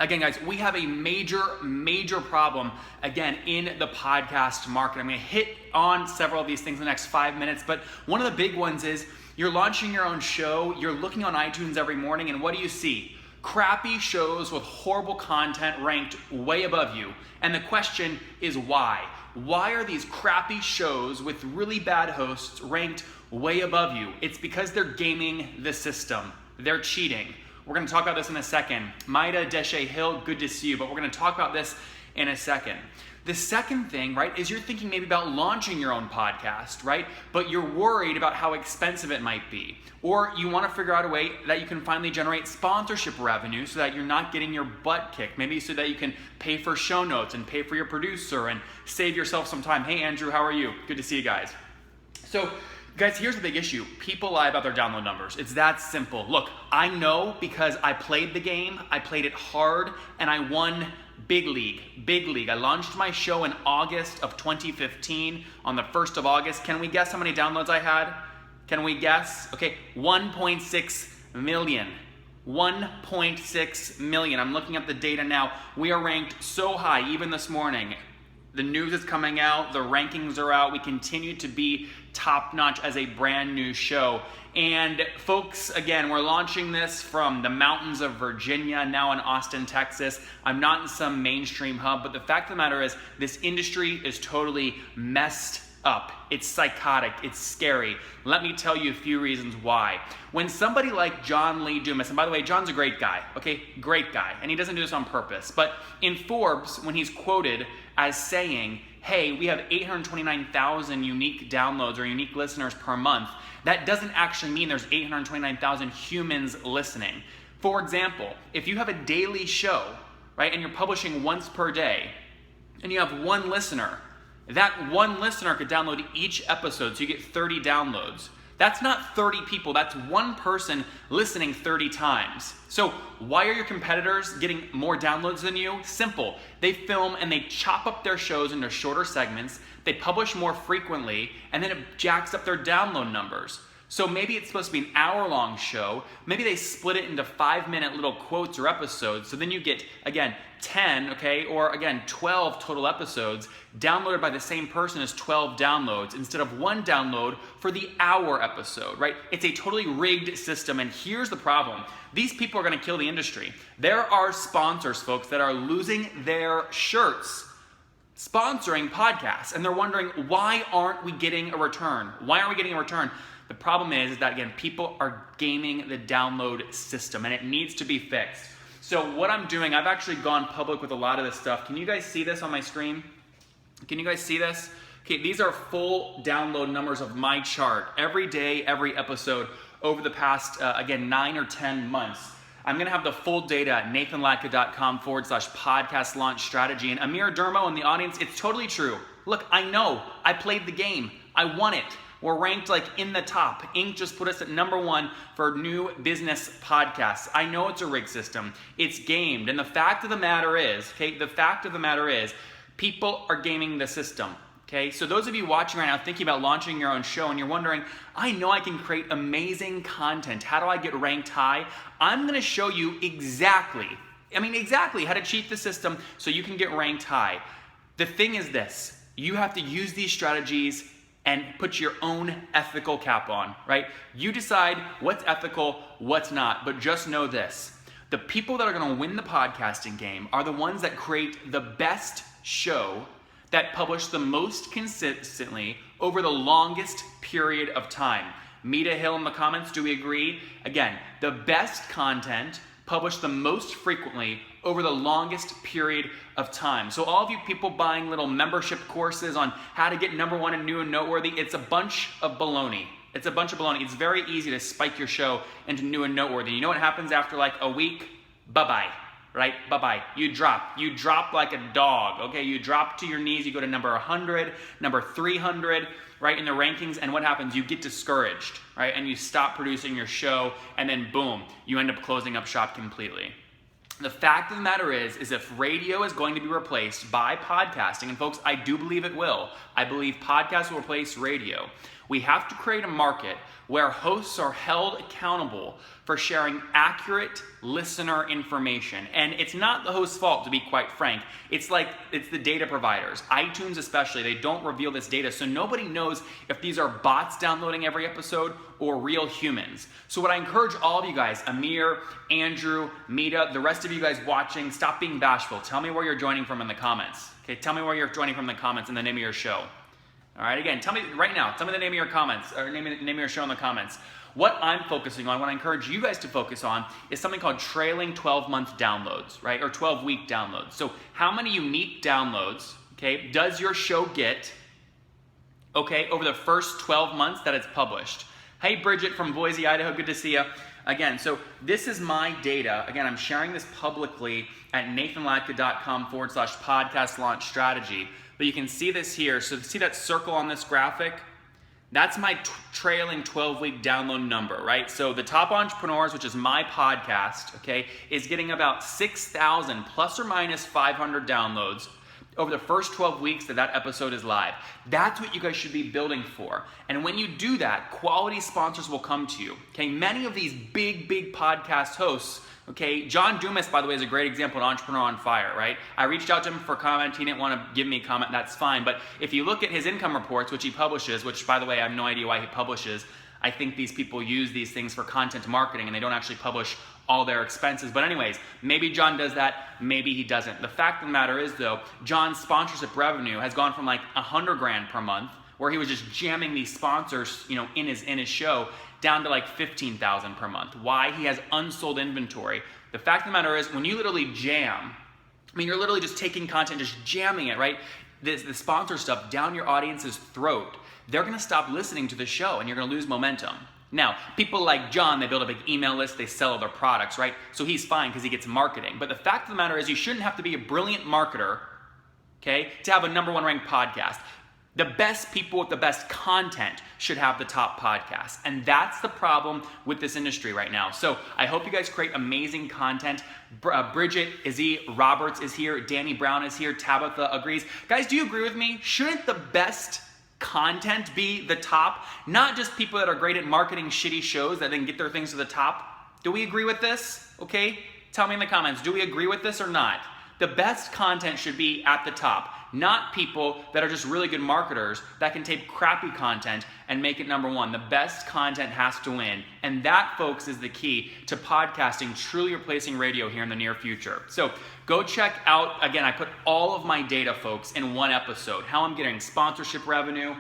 Again, guys, we have a major problem, again, in the podcast market. I'm going to hit on several of these things in the next 5 minutes, but one of the big ones is you're launching your own show, you're looking on iTunes every morning, and what do you see? Crappy shows with horrible content ranked way above you. And the question is why? Why are these crappy shows with really bad hosts ranked way above you? It's because they're gaming the system. They're cheating. We're going to talk about this in a second. Maida Deshe Hill, good to see you, but we're going to talk about this in a second. The second thing, right, is you're thinking maybe about launching your own podcast, right? But you're worried about how expensive it might be. Or you want to figure out a way that you can finally generate sponsorship revenue so that you're not getting your butt kicked. Maybe so that you can pay for show notes and pay for your producer and save yourself some time. Hey, Andrew, how are you? Good to see you guys. So, guys, here's the big issue. People lie about their download numbers. It's that simple. Look, I know because I played the game, I played it hard, and I won big league. I launched my show in August of 2015 on the 1st of August. Can we guess how many downloads I had? Can we guess? Okay, 1.6 million. 1.6 million. I'm looking at the data now. We are ranked so high, even this morning. The news is coming out, the rankings are out. We continue to be top notch as a brand new show. And folks, again, we're launching this from the mountains of Virginia, now in Austin, Texas. I'm not in some mainstream hub, but the fact of the matter is this industry is totally messed up. It's psychotic, it's scary. Let me tell you a few reasons why. When somebody like John Lee Dumas, and by the way, John's a great guy, okay? Great guy, and he doesn't do this on purpose. But in Forbes, when he's quoted as saying, hey, we have 829,000 unique downloads or unique listeners per month, that doesn't actually mean there's 829,000 humans listening. For example, if you have a daily show, right, and you're publishing once per day, and you have one listener, that one listener could download each episode, so you get 30 downloads. That's not 30 people, that's one person listening 30 times. So why are your competitors getting more downloads than you? Simple. They film and they chop up their shows into shorter segments, they publish more frequently, and then it jacks up their download numbers. So maybe it's supposed to be an hour-long show. Maybe they split it into 5-minute little quotes or episodes. So then you get, again, 10, okay, or again, 12 total episodes downloaded by the same person as 12 downloads instead of one download for the hour episode, right? It's a totally rigged system, and here's the problem. These people are going to kill the industry. There are sponsors, folks, that are losing their shirts sponsoring podcasts, and they're wondering, why aren't we getting a return? Why aren't we getting a return? The problem is that, again, people are gaming the download system, and it needs to be fixed. So what I'm doing, I've actually gone public with a lot of this stuff. Can you guys see this on my screen? Can you guys see this? Okay, these are full download numbers of my chart. Every day, every episode over the past, again, 9 or 10 months. I'm going to have the full data at nathanlatka.com/podcast launch strategy. And Amir Dermo in the audience, it's totally true. Look, I know. I played the game. I won it. We're ranked like in the top. Inc. just put us at #1 for new business podcasts. I know it's a rigged system. It's gamed. And the fact of the matter is, people are gaming the system. Okay, so those of you watching right now thinking about launching your own show and you're wondering, I know I can create amazing content. How do I get ranked high? I'm going to show you exactly how to cheat the system so you can get ranked high. The thing is this, you have to use these strategies and put your own ethical cap on, right? You decide what's ethical, what's not, but just know this. The people that are going to win the podcasting game are the ones that create the best show that publish the most consistently over the longest period of time. Mita Hill in the comments, do we agree? Again, the best content published the most frequently over the longest period of time. So all of you people buying little membership courses on how to get #1 and new and noteworthy, it's a bunch of baloney. It's a bunch of baloney. It's very easy to spike your show into new and noteworthy. You know what happens after like a week? Bye-bye. Right? Bye-bye. You drop like a dog, okay? You drop to your knees, you go to number 100, number 300, right, in the rankings, and what happens? You get discouraged, right? And you stop producing your show, and then boom, you end up closing up shop completely. The fact of the matter is if radio is going to be replaced by podcasting, and folks, I do believe it will. I believe podcasts will replace radio. We have to create a market where hosts are held accountable for sharing accurate listener information. And it's not the host's fault, to be quite frank. It's the data providers, iTunes especially. They don't reveal this data, so nobody knows if these are bots downloading every episode or real humans. So what I encourage all of you guys, Amir, Andrew, Mita, the rest of you guys watching, stop being bashful. Tell me where you're joining from in the comments. Okay, tell me where you're joining from in the comments and the name of your show. All right, again, tell me right now, tell me the name of your comments, or name of your show in the comments. What I'm focusing on, what I encourage you guys to focus on, is something called trailing 12-month downloads, right? Or 12-week downloads. So how many unique downloads, okay, does your show get, okay, over the first 12 months that it's published? Hey, Bridget from Boise, Idaho, good to see you. Again, so this is my data. Again, I'm sharing this publicly at nathanlatka.com/podcast launch strategy. But you can see this here. So see that circle on this graphic? That's my trailing 12-week download number, right? So the Top Entrepreneurs, which is my podcast, okay, is getting about 6,000 plus or minus 500 downloads over the first 12 weeks that episode is live. That's what you guys should be building for. And when you do that, quality sponsors will come to you. Okay, many of these big podcast hosts, okay, John Dumas, by the way, is a great example of an entrepreneur on fire, right? I reached out to him for a comment. He didn't want to give me a comment. That's fine. But if you look at his income reports, which he publishes, which, by the way, I have no idea why he publishes. I think these people use these things for content marketing and they don't actually publish all their expenses. But anyways, maybe John does that, maybe he doesn't. The fact of the matter is, though, John's sponsorship revenue has gone from like $100,000 per month, where he was just jamming these sponsors, you know, in his show, down to like $15,000 per month. Why? He has unsold inventory. The fact of the matter is, when you literally jam, I mean, you're literally just taking content, just jamming it, right? The sponsor stuff down your audience's throat. They're gonna stop listening to the show and you're gonna lose momentum. Now, people like John, they build a big email list, they sell other products, right? So he's fine because he gets marketing. But the fact of the matter is, you shouldn't have to be a brilliant marketer, okay, to have a #1 ranked podcast. The best people with the best content should have the top podcasts. And that's the problem with this industry right now. So I hope you guys create amazing content. Bridget Roberts is here. Danny Brown is here. Tabitha agrees. Guys, do you agree with me? Shouldn't the best content be the top? Not just people that are great at marketing shitty shows that then get their things to the top. Do we agree with this? Okay? Tell me in the comments. Do we agree with this or not? The best content should be at the top. Not people that are just really good marketers that can take crappy content and make it #1. The best content has to win. And that, folks, is the key to podcasting truly replacing radio here in the near future. So go check out, again, I put all of my data, folks, in one episode. How I'm getting sponsorship revenue.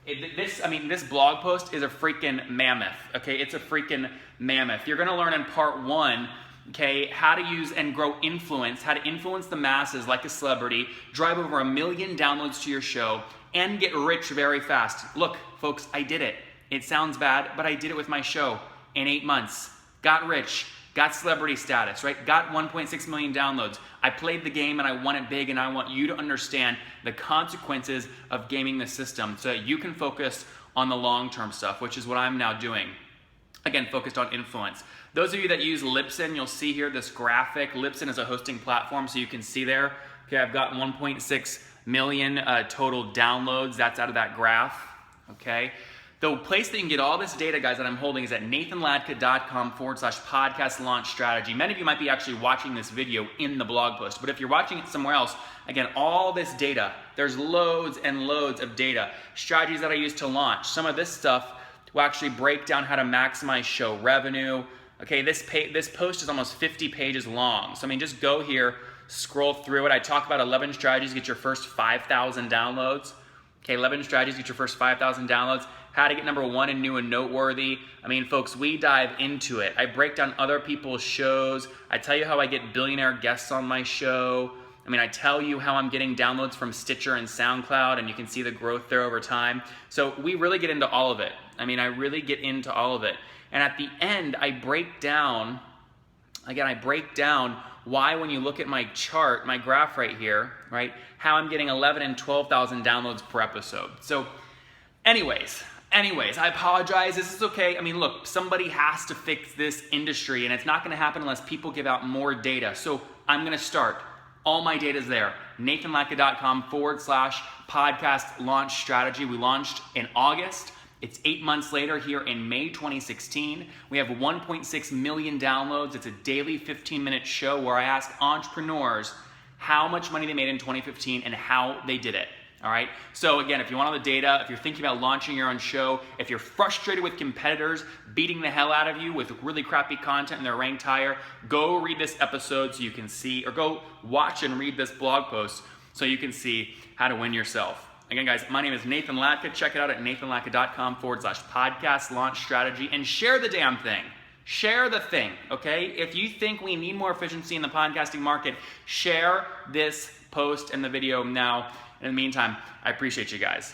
This blog post is a freaking mammoth, okay? It's a freaking mammoth. You're gonna learn in part 1, okay, how to use and grow influence, how to influence the masses like a celebrity, drive over 1 million downloads to your show, and get rich very fast. Look, folks, I did it. It sounds bad, but I did it with my show in 8 months. Got rich, got celebrity status, right? Got 1.6 million downloads. I played the game and I won it big, and I want you to understand the consequences of gaming the system so that you can focus on the long-term stuff, which is what I'm now doing. Again, focused on influence. Those of you that use Libsyn, you'll see here this graphic. Libsyn is a hosting platform, so you can see there. Okay, I've got 1.6 million total downloads. That's out of that graph. Okay. The place that you can get all this data, guys, that I'm holding is at nathanlatka.com/podcast launch strategy. Many of you might be actually watching this video in the blog post, but if you're watching it somewhere else, again, all this data, there's loads and loads of data. Strategies that I use to launch. Some of this stuff will actually break down how to maximize show revenue. Okay, this post is almost 50 pages long. So I mean, just go here, scroll through it. I talk about 11 strategies to get your first 5,000 downloads. Okay, 11 strategies to get your first 5,000 downloads. How to get #1 in new and noteworthy. I mean, folks, we dive into it. I break down other people's shows. I tell you how I get billionaire guests on my show. I mean, I tell you how I'm getting downloads from Stitcher and SoundCloud, and you can see the growth there over time. So we really get into all of it. I mean, I really get into all of it. And at the end, I break down why, when you look at my chart, my graph right here, right, how I'm getting 11 and 12,000 downloads per episode. So anyways, I apologize. This is okay. I mean, look, somebody has to fix this industry, and it's not going to happen unless people give out more data. So I'm going to start. All my data is there. nathanlatka.com/podcast launch strategy. We launched in August. It's 8 months later here in May 2016. We have 1.6 million downloads. It's a daily 15-minute show where I ask entrepreneurs how much money they made in 2015 and how they did it. All right. So again, if you want all the data, if you're thinking about launching your own show, if you're frustrated with competitors beating the hell out of you with really crappy content and they're ranked higher, go read this episode so you can see, or go watch and read this blog post so you can see how to win yourself. Again, guys, my name is Nathan Latka. Check it out at nathanlatka.com/podcast launch strategy and share the damn thing. Share the thing, okay? If you think we need more efficiency in the podcasting market, share this post and the video now. In the meantime, I appreciate you guys.